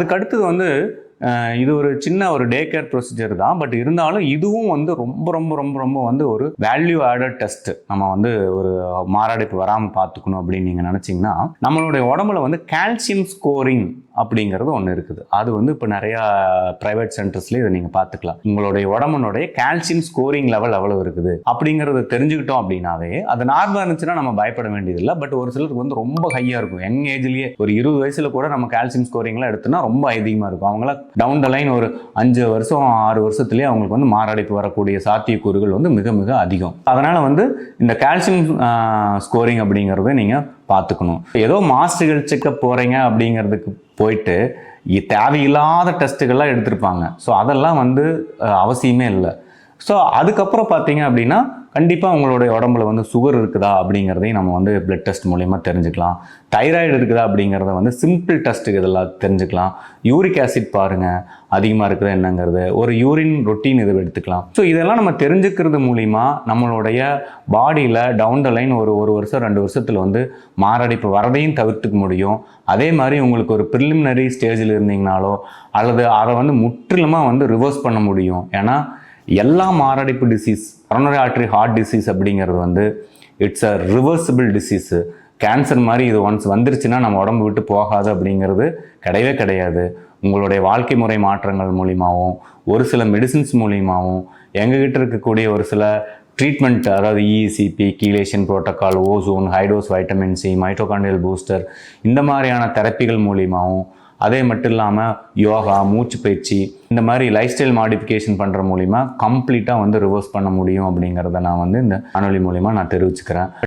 அதுக்கு அடுத்தது வந்து இது ஒரு சின்ன ஒரு டே கேர் ப்ரொசீஜர் தான். பட் இருந்தாலும் இதுவும் வந்து ரொம்ப ரொம்ப ரொம்ப ரொம்ப வந்து ஒரு வேல்யூ ஆடட் டெஸ்ட். நம்ம வந்து ஒரு மாரடைப்பு வராமல் பார்த்துக்கணும் அப்படின்னு நீங்கள் நினச்சிங்கன்னா, நம்மளுடைய உடம்புல வந்து கால்சியம் ஸ்கோரிங் அப்படிங்கிறது ஒன்று இருக்குது. அது வந்து இப்போ நிறையா ப்ரைவேட் சென்டர்ஸ்லேயே இதை நீங்கள் பார்த்துக்கலாம். உங்களுடைய உடம்புனுடைய கால்சியம் ஸ்கோரிங் லெவல் எவ்வளோ இருக்குது அப்படிங்கிறத தெரிஞ்சுக்கிட்டோம் அப்படின்னாவே அது நார்மலாக இருந்துச்சுன்னா நம்ம பயப்பட வேண்டியதில்லை. பட் ஒரு சிலருக்கு வந்து ரொம்ப ஹையாக இருக்கும். யங் ஏஜ்லேயே ஒரு 20 வயசில் கூட நம்ம கால்சியம் ஸ்கோரிங்லாம் எடுத்தோம்னா ரொம்ப அதிகமாக இருக்கும். அவங்கள டவுன் த லைன் ஒரு 5 வருஷம் 6 வருஷத்துலேயே அவங்களுக்கு வந்து மாரடைப்பு வரக்கூடிய சாத்தியக்கூறுகள் வந்து மிக மிக அதிகம். அதனால் வந்து இந்த கால்சியம் ஸ்கோரிங் அப்படிங்கிறத நீங்கள் பார்த்துக்கணும். ஏதோ மாஸ்டர்கள் செக்கப் போகிறீங்க அப்படிங்கிறதுக்கு போயிட்டு தேவையில்லாத டெஸ்ட்டுகள்லாம் எடுத்திருப்பாங்க. ஸோ அதெல்லாம் வந்து அவசியமே இல்லை. ஸோ அதுக்கப்புறம் பார்த்தீங்க அப்படின்னா கண்டிப்பாக உங்களுடைய உடம்புல வந்து சுகர் இருக்குதா அப்படிங்கிறதையும் நம்ம வந்து பிளட் டெஸ்ட் மூலயமா தெரிஞ்சுக்கலாம். தைராய்டு இருக்குதா அப்படிங்கிறத வந்து சிம்பிள் டெஸ்ட்டுக்கு இதெல்லாம் தெரிஞ்சுக்கலாம். யூரிக் ஆசிட் பாருங்கள் அதிகமாக இருக்குதா என்னங்கிறது, ஒரு யூரின் ரொட்டீன் இதை எடுத்துக்கலாம். ஸோ இதெல்லாம் நம்ம தெரிஞ்சுக்கிறது மூலிமா நம்மளுடைய பாடியில் டவுன் த லைன் ஒரு வருஷம் 2 வருஷத்தில் வந்து மாரடைப்பு வரதையும் தவிர்த்துக்க முடியும். அதே மாதிரி உங்களுக்கு ஒரு ப்ரிலிமினரி ஸ்டேஜில் இருந்தீங்கனாலோ அல்லது அதை வந்து முற்றிலுமாக வந்து ரிவர்ஸ் பண்ண முடியும். ஏன்னா எல்லா மாரடைப்பு disease, coronary artery heart disease அப்படிங்கிறது வந்து it's a reversible disease. Cancer மாதிரி இது ஒன்ஸ் வந்துருச்சுன்னா நம்ம உடம்பு விட்டு போகாது அப்படிங்கிறது கிடையவே கிடையாது. உங்களுடைய வாழ்க்கை முறை மாற்றங்கள் மூலியமாகவும் ஒரு சில மெடிசின்ஸ் மூலியமாகவும் எங்ககிட்ட இருக்கக்கூடிய ஒரு சில ட்ரீட்மெண்ட், அதாவது EECP, chelation protocol, ozone, ஹைடோஸ் vitamin C, mitochondrial booster, இந்த மாதிரியான தெரப்பிகள் மூலியமாகவும், அதே மட்டும் இல்லாமல் யோகா, மூச்சு பயிற்சி, இந்த மாதிரி லைஃப் ஸ்டைல் மாடிஃபிகேஷன் பண்ணுற மூலிமா கம்ப்ளீட்டாக வந்து ரிவர்ஸ் பண்ண முடியும் அப்படிங்கிறத நான் வந்து இந்த காணொலி மூலிமா நான் தெரிவிச்சுக்கிறேன்.